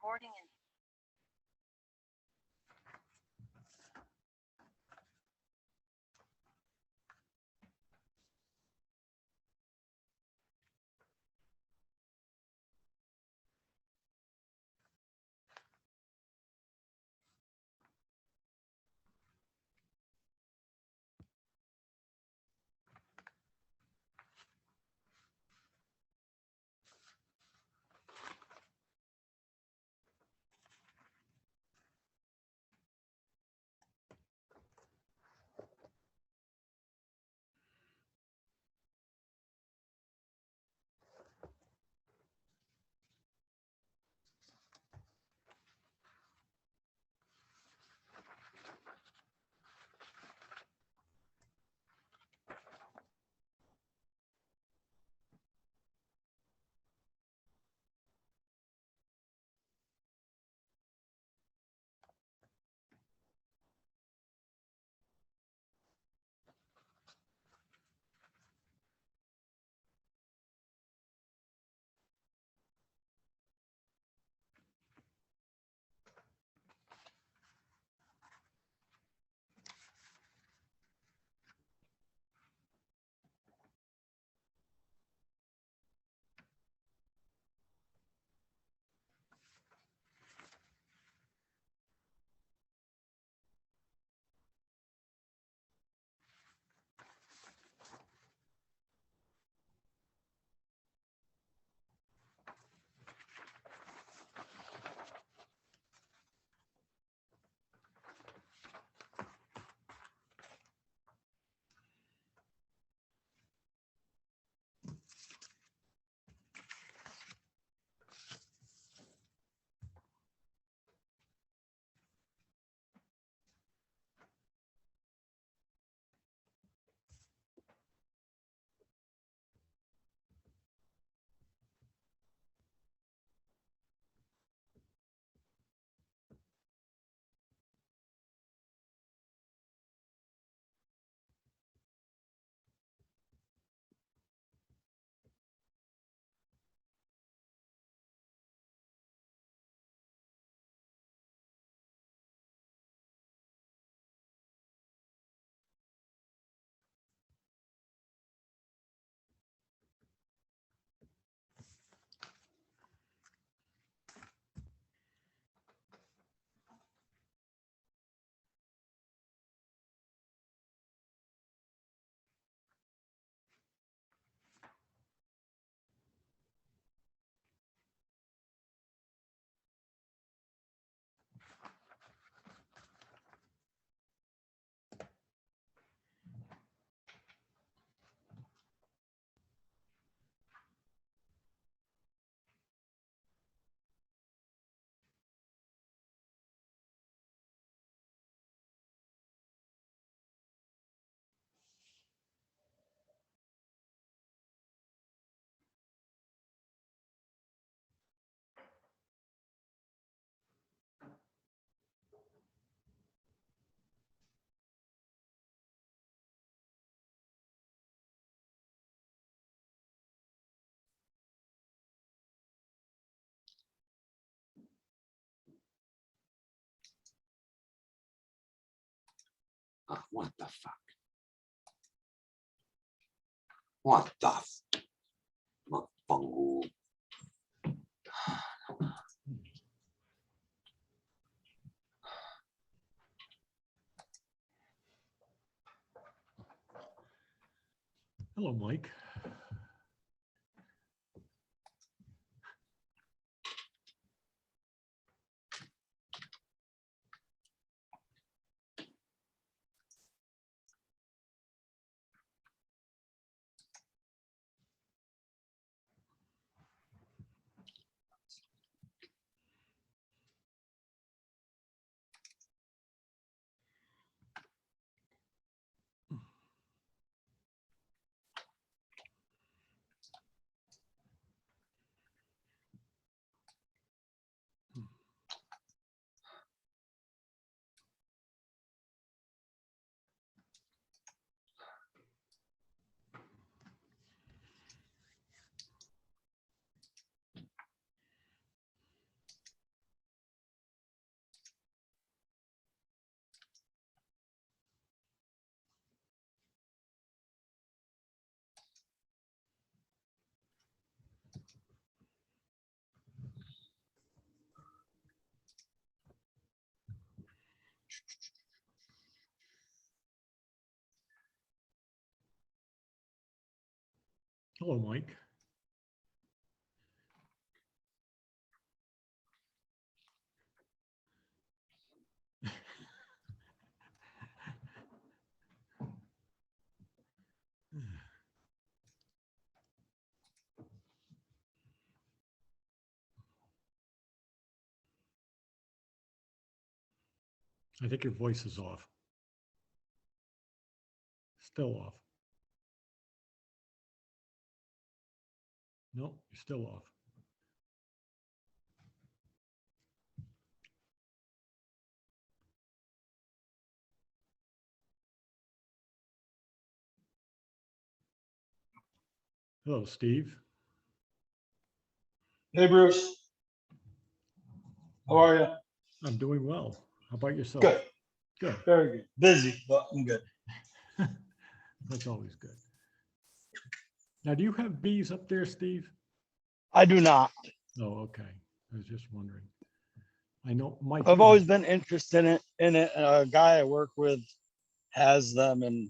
recording in Oh, what the fuck? What the fungal? Hello, Mike. Hello, Mike. I think your voice is off. Still off. No, you're still off. Hello, Steve. Hey, Bruce. How are you? I'm doing well. How about yourself? Good. Good. Very good. Busy, but I'm good. That's always good. Now, do you have bees up there, Steve? I do not. Oh, okay. I was just wondering. I know Mike. I've you always have- been interested in it. A guy I work with has them, and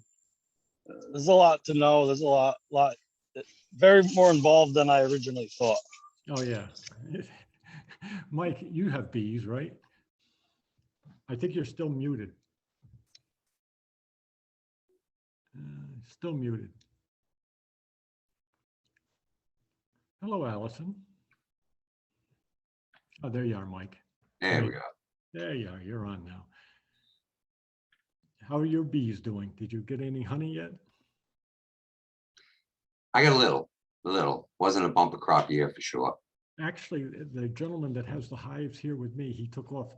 there's a lot to know. There's a lot, very more involved than I originally thought. Oh, yeah. Mike, you have bees, right? I think you're still muted. Still muted. Hello, Allison. Oh, there you are, Mike. There we go. There you are. You're on now. How are your bees doing? Did you get any honey yet? I got a little. Wasn't a bumper crop year for sure. Actually, the gentleman that has the hives here with me, he took off,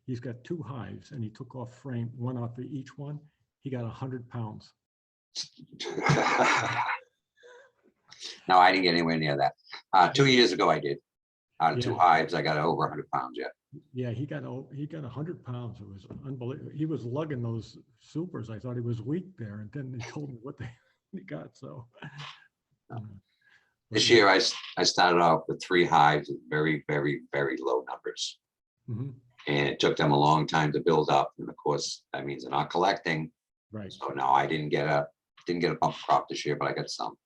he's got 2 hives and he took off frame, one off of each one. He got 100 pounds. No, I didn't get anywhere near that. 2 years ago, I did. Out of 2 Yeah. hives, I got over 100 pounds. Yeah. Yeah, he got 100 pounds. It was unbelievable. He was lugging those supers. I thought he was weak there, and then they told me what he got. So This year, I started off with 3 hives with very, very, very low numbers. Mhm. And it took them a long time to build up. And of course, that means they're not collecting. Right. So no, I didn't get a bumper crop this year, but I got some.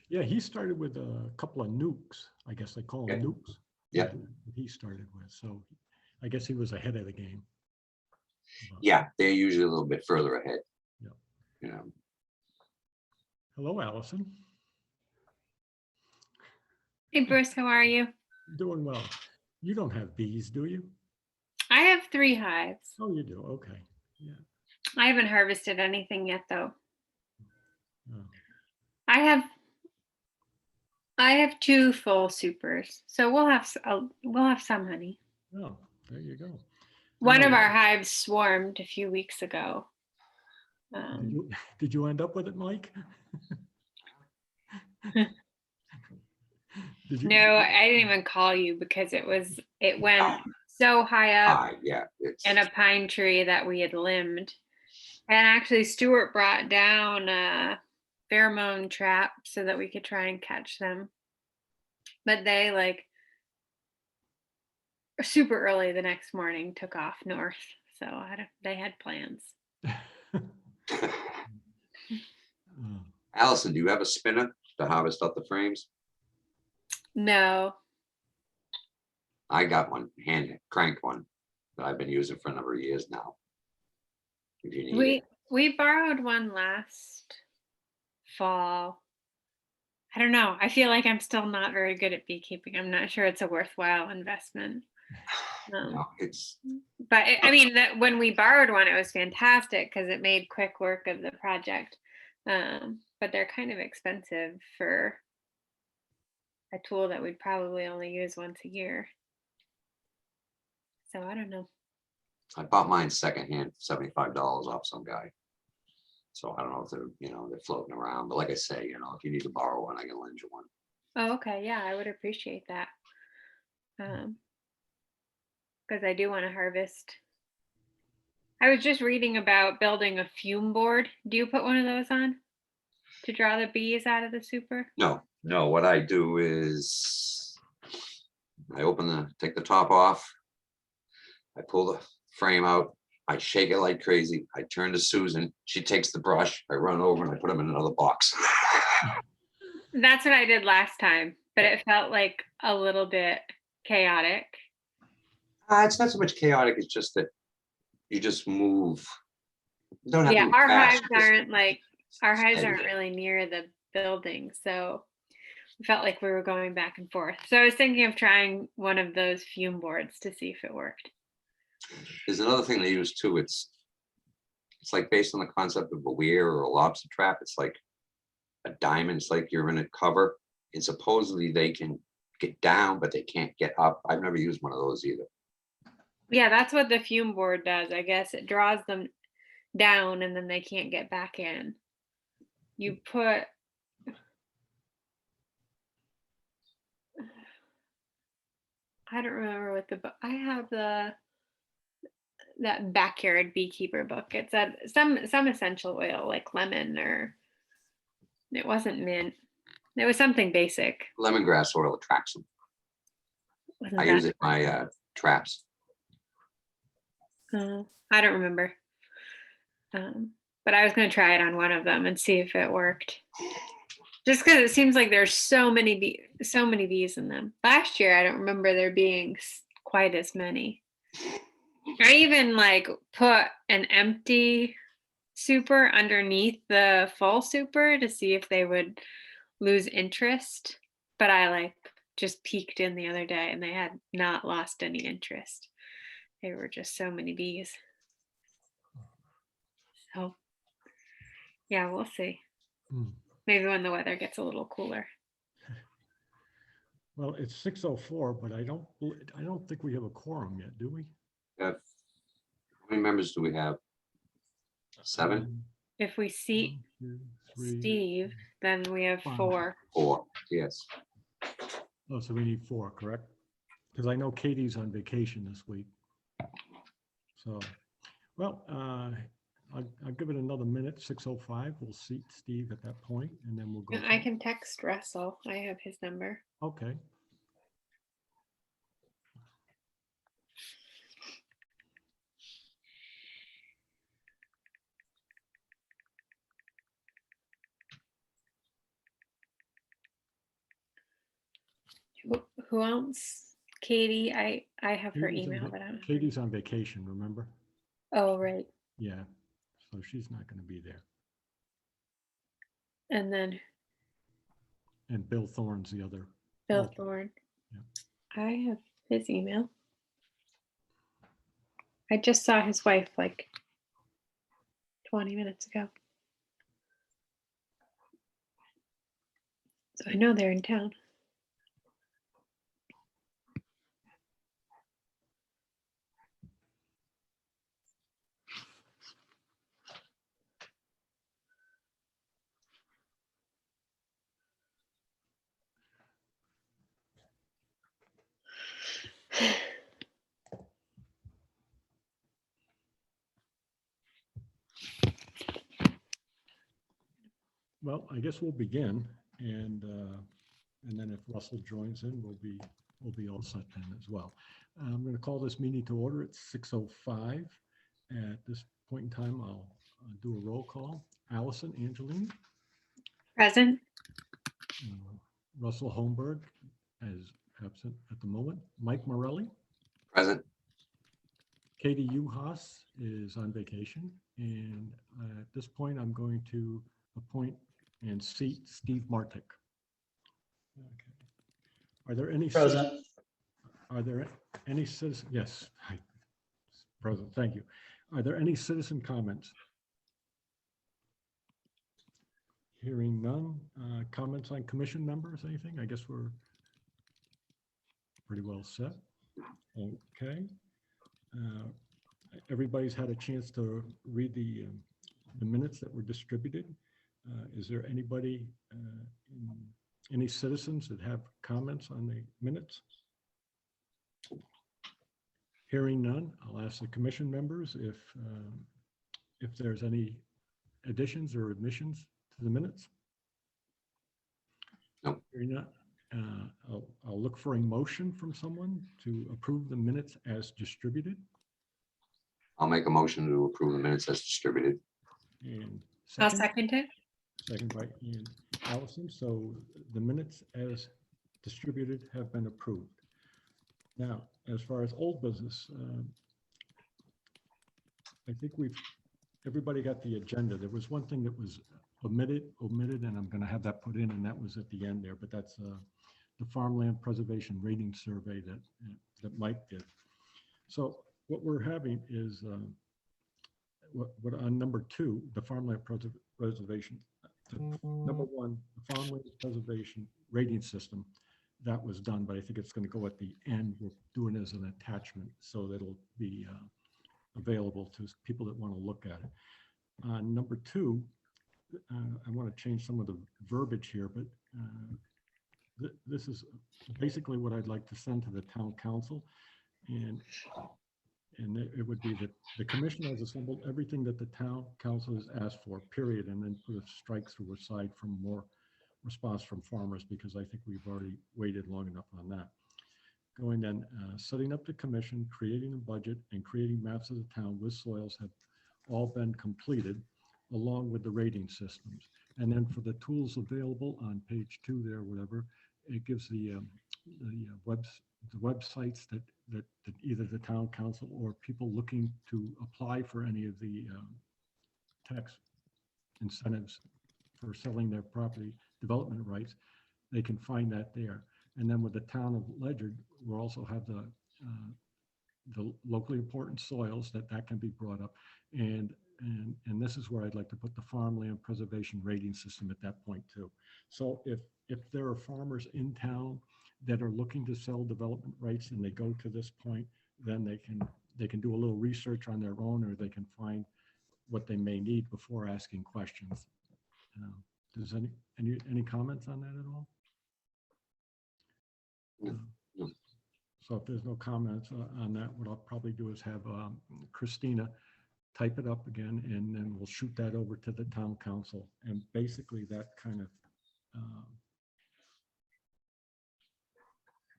Yeah, he started with a couple of nukes. I guess they call them Yeah. nukes. Yeah. He started with. So I guess he was ahead of the game. Yeah, they're usually a little bit further ahead. Yeah. You know. Hello, Allison. Hey Bruce, how are you? Doing well. You don't have bees, do you? I have 3 hives. Oh, you do. Okay. Yeah. I haven't harvested anything yet though. Oh. I have 2 full supers, so we'll have some honey. Oh, there you go. One of know. our hives swarmed a few weeks ago. Did you end up with it, Mike? Did you? No, I didn't even call you because it went so high up Yeah, it's in a pine tree that we had limbed. And actually Stuart brought down a pheromone trap so that we could try and catch them. But they super early the next morning took off north. So they had plans. Oh, Allison, do you have a spinner to harvest up the frames? No, I got one, hand crank one, that I've been using for a number of years now. If you need it. we borrowed one last fall. I don't know. I feel like I'm still not very good at beekeeping. I'm not sure it's a worthwhile investment. No, it's But I mean, that when we borrowed one, it was fantastic because it made quick work of the project. But they're kind of expensive for a tool that we'd probably only use once a year. So I don't know. I bought mine secondhand, $75 off some guy. So I don't know if they're floating around, but like I say, if you need to borrow one, I can lend you one. Oh, okay. Yeah, I would appreciate that. Because I do want to harvest. I was just reading about building a fume board. Do you put one of those on to draw the bees out of the super? No, what I do is I take the top off. I pull the frame out. I shake it like crazy. I turn to Susan. She takes the brush. I run over and I put them in another box. That's what I did last time, but it felt like a little bit chaotic. It's not so much chaotic, it's just that you just move. You don't have to Yeah, move our fast, hives just aren't like, our hives steady. aren't really near the building, so it felt like we were going back and forth. So I was thinking of trying one of those fume boards to see if it worked. There's another thing they use too. It's like based on the concept of a weir or a lobster trap. It's like a diamond. It's like you're in a cover, and supposedly they can get down, but they can't get up. I've never used one of those either. Yeah, that's what the fume board does. I guess it draws them down and then they can't get back in. You put, I don't remember what the book, I have that backyard beekeeper book. It said some essential oil like lemon, or it wasn't mint. It was something basic. Lemongrass oil attracts them. Wasn't I that- use it in my traps. I don't remember. But I was going to try it on one of them and see if it worked. Just because it seems like there's so many bees in them. Last year, I don't remember there being quite as many. I even like put an empty super underneath the full super to see if they would lose interest. But I like just peeked in the other day and they had not lost any interest. There were just so many bees. So yeah, we'll see. Maybe when the weather gets a little cooler. Well, it's 6:04, but I don't think we have a quorum yet, do we? How many members do we have? 7? If we seat 1, 2, 3, Steve, then we have 4. 4, yes. Oh, so we need 4, correct? Because I know Katie's on vacation this week. So, well, I'll give it another minute, 6:05. We'll seat Steve at that point, and then we'll go. I can text Russell. I have his number. Okay. Who else? Katie. I have her Katie's email, but I don't. Katie's on vacation, remember? Oh, right. Yeah, so she's not going to be there. And then And Bill Thorne's the other. Bill alternate. Thorne. Yeah. I have his email. I just saw his wife like 20 minutes ago. So I know they're in town. Well, I guess we'll begin, and then if Russell joins in, we'll be all set then as well. I'm going to call this meeting to order at 6:05. At this point in time, I'll do a roll call. Allison Angeline, Present. Russell Holmberg is absent at the moment. Mike Morelli, Present. Katie Uhas is on vacation, and at this point, I'm going to appoint and seat Steve Martik. Okay. Are there any Present. Are there any citizen? Yes, hi, present. Thank you. Are there any citizen comments? Hearing none. Comments on commission members? Anything? I guess we're pretty well set. Okay. Everybody's had a chance to read the minutes that were distributed. Is there anybody, any citizens that have comments on the minutes? Hearing none, I'll ask the commission members if there's any additions or omissions to the minutes. No. Hearing none, I'll look for a motion from someone to approve the minutes as distributed. I'll make a motion to approve the minutes as distributed. And I'll second it. second by Ian Allison. So the minutes as distributed have been approved. Now, as far as old business, I think everybody got the agenda. There was one thing that was omitted, and I'm going to have that put in, and that was at the end there, but that's the Farmland Preservation Rating Survey that Mike did. So what we're having is what on number 2, the Farmland Preservation, number 1, the Farmland Preservation Rating System, that was done, but I think it's going to go at the end. We'll do it as an attachment so that it'll be available to people that want to look at it. Number 2, I want to change some of the verbiage here, but this is basically what I'd like to send to the town council, and it would be that the commission has assembled everything that the town council has asked for, period, and then put a strike through aside from more response from farmers, because I think we've already waited long enough on that. Going then, setting up the commission, creating a budget, and creating maps of the town with soils have all been completed, along with the rating systems. And then for the tools available on page 2 there, whatever, it gives the websites that either the town council or people looking to apply for any of the tax incentives for selling their property development rights, they can find that there. And then with the town of Ledyard, we'll also have the locally important soils that can be brought up. And this is where I'd like to put the Farmland Preservation Rating System at that point too. So if there are farmers in town that are looking to sell development rights and they go to this point, then they can do a little research on their own, or they can find what they may need before asking questions. Does any comments on that at all? So if there's no comments on that, what I'll probably do is have Christina type it up again, and then we'll shoot that over to the town council. And basically that kind of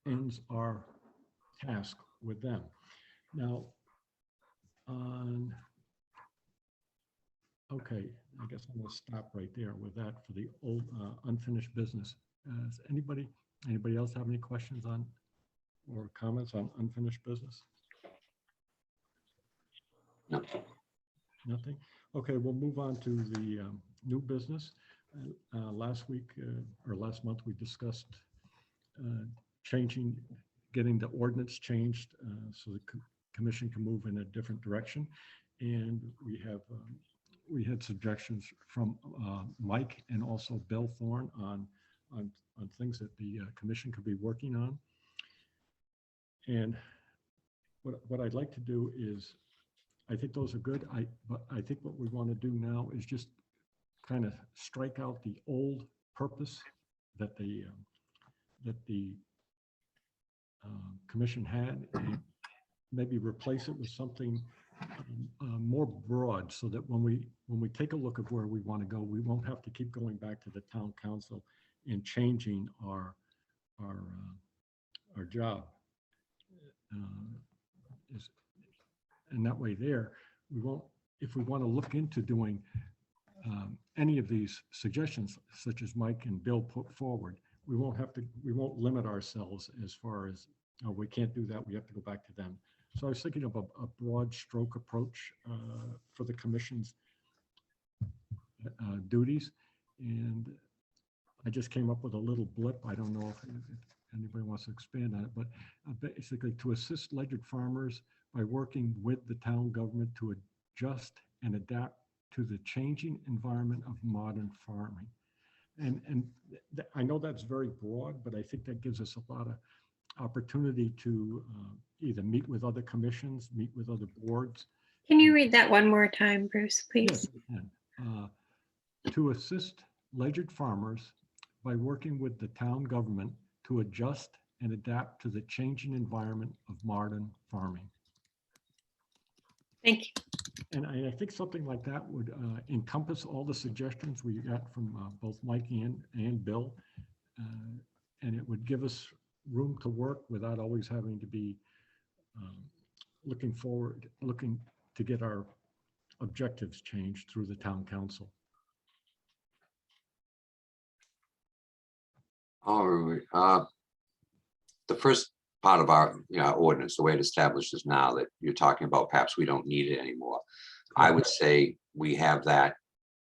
ends our task with them. Now, okay, I guess I'm going to stop right there with that for the old unfinished business. Does anybody else have any questions on or comments on unfinished business? No. Nothing? Okay, we'll move on to the new business. Last month, we discussed getting the ordinance changed so the commission can move in a different direction. And we had suggestions from Mike and also Bill Thorne on things that the commission could be working on. And what I'd like to do is, I think those are good. But I think what we want to do now is just kind of strike out the old purpose that the commission had, and maybe replace it with something more broad, so that when we take a look at where we want to go, we won't have to keep going back to the town council and changing our job. And that way there, we won't, if we want to look into doing any of these suggestions, such as Mike and Bill put forward, we won't limit ourselves as far as, oh, we can't do that, we have to go back to them. So I was thinking of a broad stroke approach for the commission's duties. And I just came up with a little blip. I don't know if anybody wants to expand on it, but basically to assist Ledyard farmers by working with the town government to adjust and adapt to the changing environment of modern farming. And I know that's very broad, but I think that gives us a lot of opportunity to either meet with other commissions, meet with other boards. Can you read that one more time, Bruce, please? Yes, I can. To assist Ledyard farmers by working with the town government to adjust and adapt to the changing environment of modern farming. Thank you. And I think something like that would encompass all the suggestions we got from both Mike and Bill. And it would give us room to work without always having to be looking to get our objectives changed through the town council. Oh, the first part of our, ordinance, the way it establishes now that you're talking about, perhaps we don't need it anymore. I would say we have that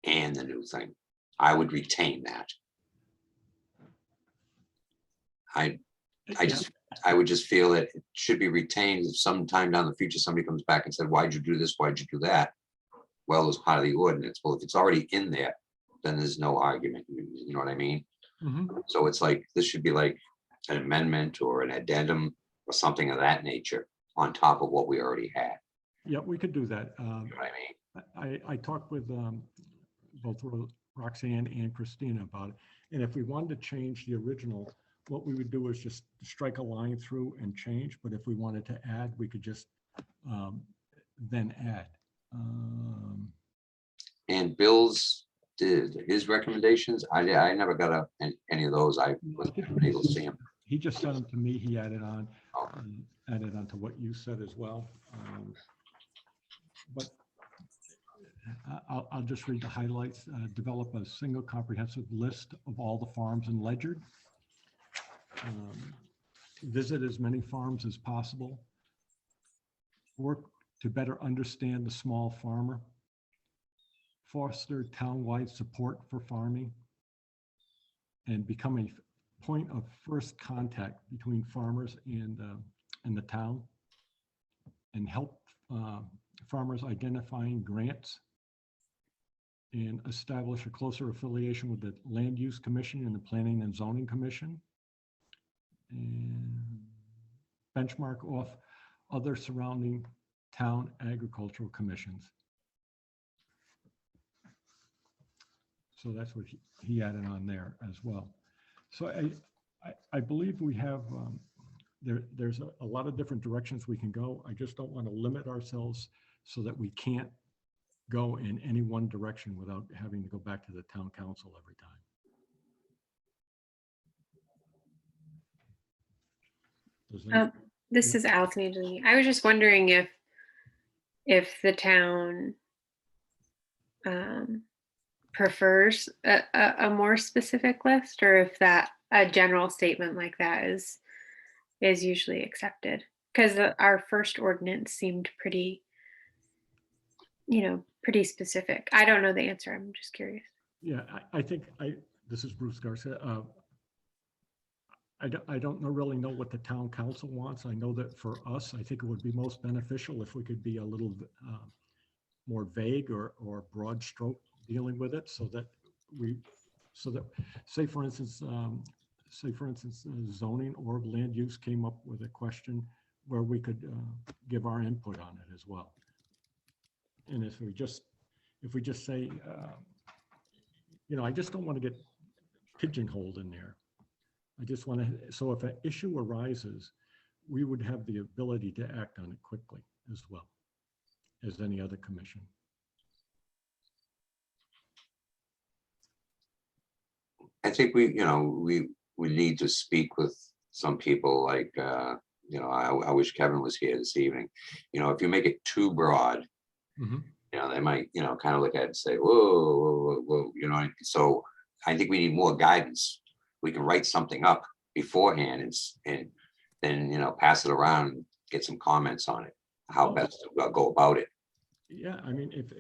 and the new thing. I would retain that. I would just feel that it should be retained. If sometime down the future, somebody comes back and said, why'd you do this? Why'd you do that? Well, it was part of the ordinance. Well, if it's already in there, then there's no argument. You know what I mean? Mhm. So it's like, this should be like an amendment or an addendum or something of that nature on top of what we already had. Yeah, we could do that. You know what I mean? I talked with both Roxanne and Christina about it. And if we wanted to change the original, what we would do is just strike a line through and change. But if we wanted to add, we could just then add. And Bill's did his recommendations. I never got any of those. I wasn't able to see him. He just sent them to me. He added on to what you said as well. But I'll just read the highlights. Develop a single comprehensive list of all the farms in Ledyard. Visit as many farms as possible. Work to better understand the small farmer. Foster town-wide support for farming. And become a point of first contact between farmers and the town. And help farmers identifying grants. And establish a closer affiliation with the Land Use Commission and the Planning and Zoning Commission. And benchmark off other surrounding town agricultural commissions. So that's what he added on there as well. So I believe we have, there's a lot of different directions we can go. I just don't want to limit ourselves so that we can't go in any one direction without having to go back to the town council every time. This is Allison Angelini. I was just wondering if the town prefers a more specific list, or if that a general statement like that is usually accepted. Because our first ordinance seemed pretty, pretty specific. I don't know the answer. I'm just curious. Yeah, I think this is Bruce Garcia. I don't really know what the town council wants. I know that for us, I think it would be most beneficial if we could be a little more vague or broad stroke dealing with it, so that say for instance zoning or land use came up with a question where we could give our input on it as well. And if we just say, I just don't want to get pigeonholed in there. I just want to, so if an issue arises, we would have the ability to act on it quickly as well as any other commission. I think we need to speak with some people like, I wish Kevin was here this evening. If you make it too broad, they might, kind of look at it and say, whoa, so I think we need more guidance. We can write something up beforehand and then, pass it around and get some comments on it, how best to go about it. Yeah, I mean, if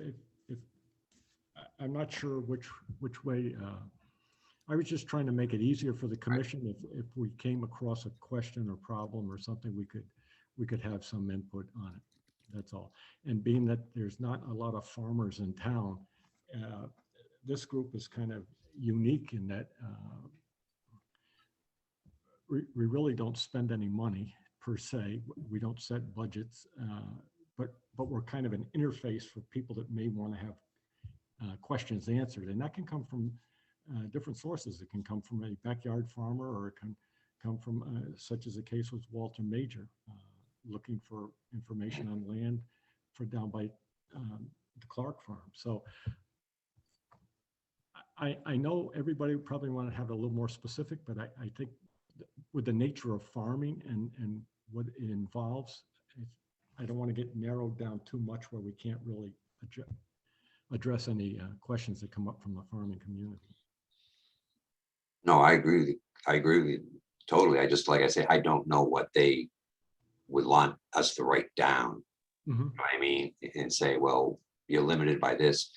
I'm not sure which way, I was just trying to make it easier for the commission. If we came across a question or problem or something, we could have some input on it. That's all. And being that there's not a lot of farmers in town, this group is kind of unique in that we really don't spend any money per se. We don't set budgets, but we're kind of an interface for people that may want to have questions answered. And that can come from different sources. It can come from a backyard farmer, or it can come from, such as the case with Walter Major, looking for information on land for down by the Clark farm. So I know everybody would probably want to have it a little more specific, but I think with the nature of farming and what it involves, I don't want to get narrowed down too much where we can't really address any questions that come up from the farming community. No, I agree with you. I agree with you totally. I just, like I say, I don't know what they would want us to write down. Mhm. I mean, and say, well, you're limited by this.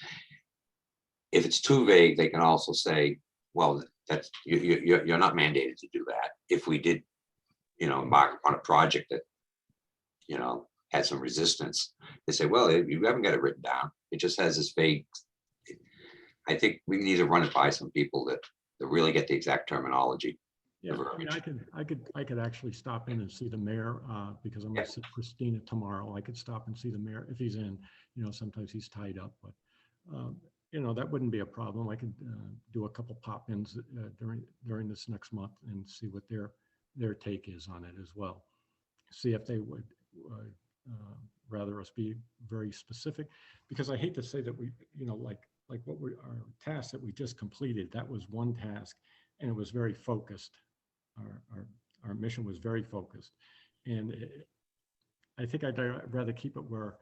If it's too vague, they can also say, well, that's, you're not mandated to do that. If we did, embark upon a project that, had some resistance, they say, well, you haven't got it written down. It just has this vague. I think we need to run it by some people that really get the exact terminology. Yeah, I mean, I could actually stop in and see the mayor, because I'm gonna see Christina tomorrow. I could stop and see the mayor if he's in, sometimes he's tied up, but, that wouldn't be a problem. I could do a couple pop-ins during this next month and see what their take is on it as well. See if they would rather us be very specific, because I hate to say that we, like what our task that we just completed, that was one task and it was very focused. Our mission was very focused, and I think I'd rather keep it where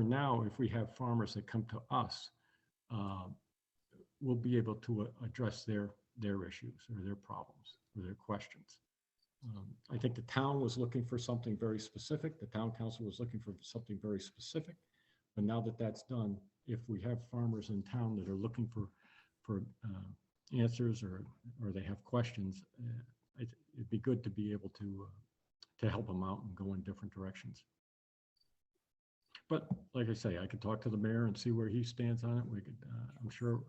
now, if we have farmers that come to us, we'll be able to address their issues or their problems or their questions. I think the town was looking for something very specific. The town council was looking for something very specific, but now that that's done, if we have farmers in town that are looking for answers or they have questions, it'd be good to be able to help them out and go in different directions. But like I say, I could talk to the mayor and see where he stands on it. We could, I'm sure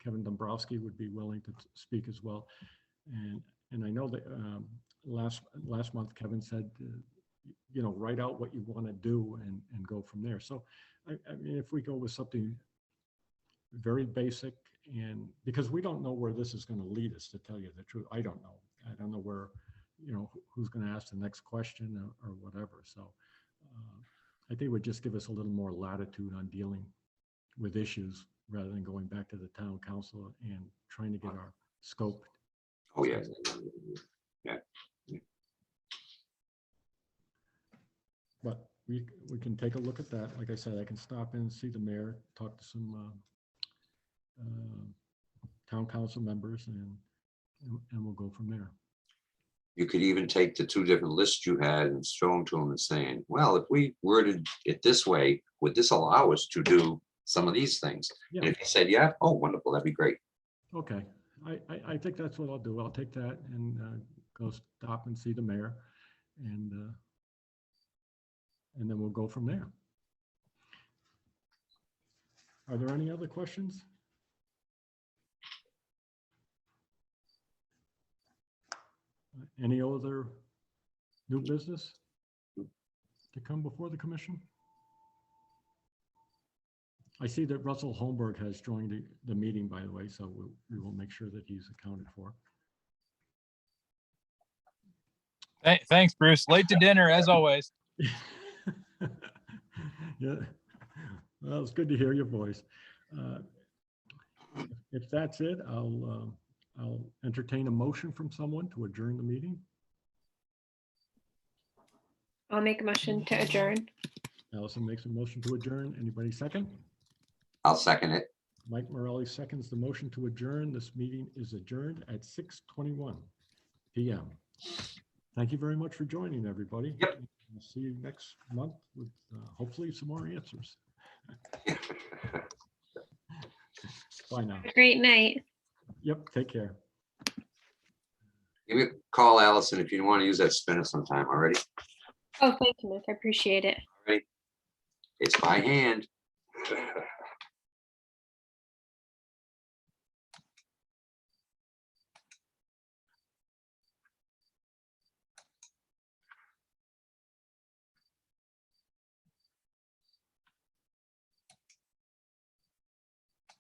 Kevin Dombrowski would be willing to speak as well. And I know that last month Kevin said, write out what you want to do and go from there. So I mean, if we go with something very basic, and because we don't know where this is going to lead us, to tell you the truth, I don't know where, who's going to ask the next question or whatever. So I think it would just give us a little more latitude on dealing with issues rather than going back to the town council and trying to get our scope. Oh, yeah. Yeah. But we can take a look at that. Like I said, I can stop in, see the mayor, talk to some town council members, and we'll go from there. You could even take the two different lists you had and show them to them and saying, well, if we worded it this way, would this allow us to do some of these things? Yeah. And if you said, yeah, oh, wonderful, that'd be great. Okay, I think that's what I'll do. I'll take that and go stop and see the mayor, and then we'll go from there. Are there any other questions? Any other new business to come before the commission? I see that Russell Holmberg has joined the meeting, by the way, so we will make sure that he's accounted for. Thanks, Bruce. Late to dinner, as always. Yeah, well, it's good to hear your voice. If that's it, I'll entertain a motion from someone to adjourn the meeting. I'll make a motion to adjourn. Allison makes a motion to adjourn. Anybody second? I'll second it. Mike Morelli seconds the motion to adjourn. This meeting is adjourned at 6:21 p.m. Thank you very much for joining, everybody. Yep. I'll see you next month with hopefully some more answers. Bye now. Have a great night. Yep, take care. Give me a call, Allison, if you want to use that spinner sometime already. Oh, thank you, Mike. I appreciate it. It's by hand.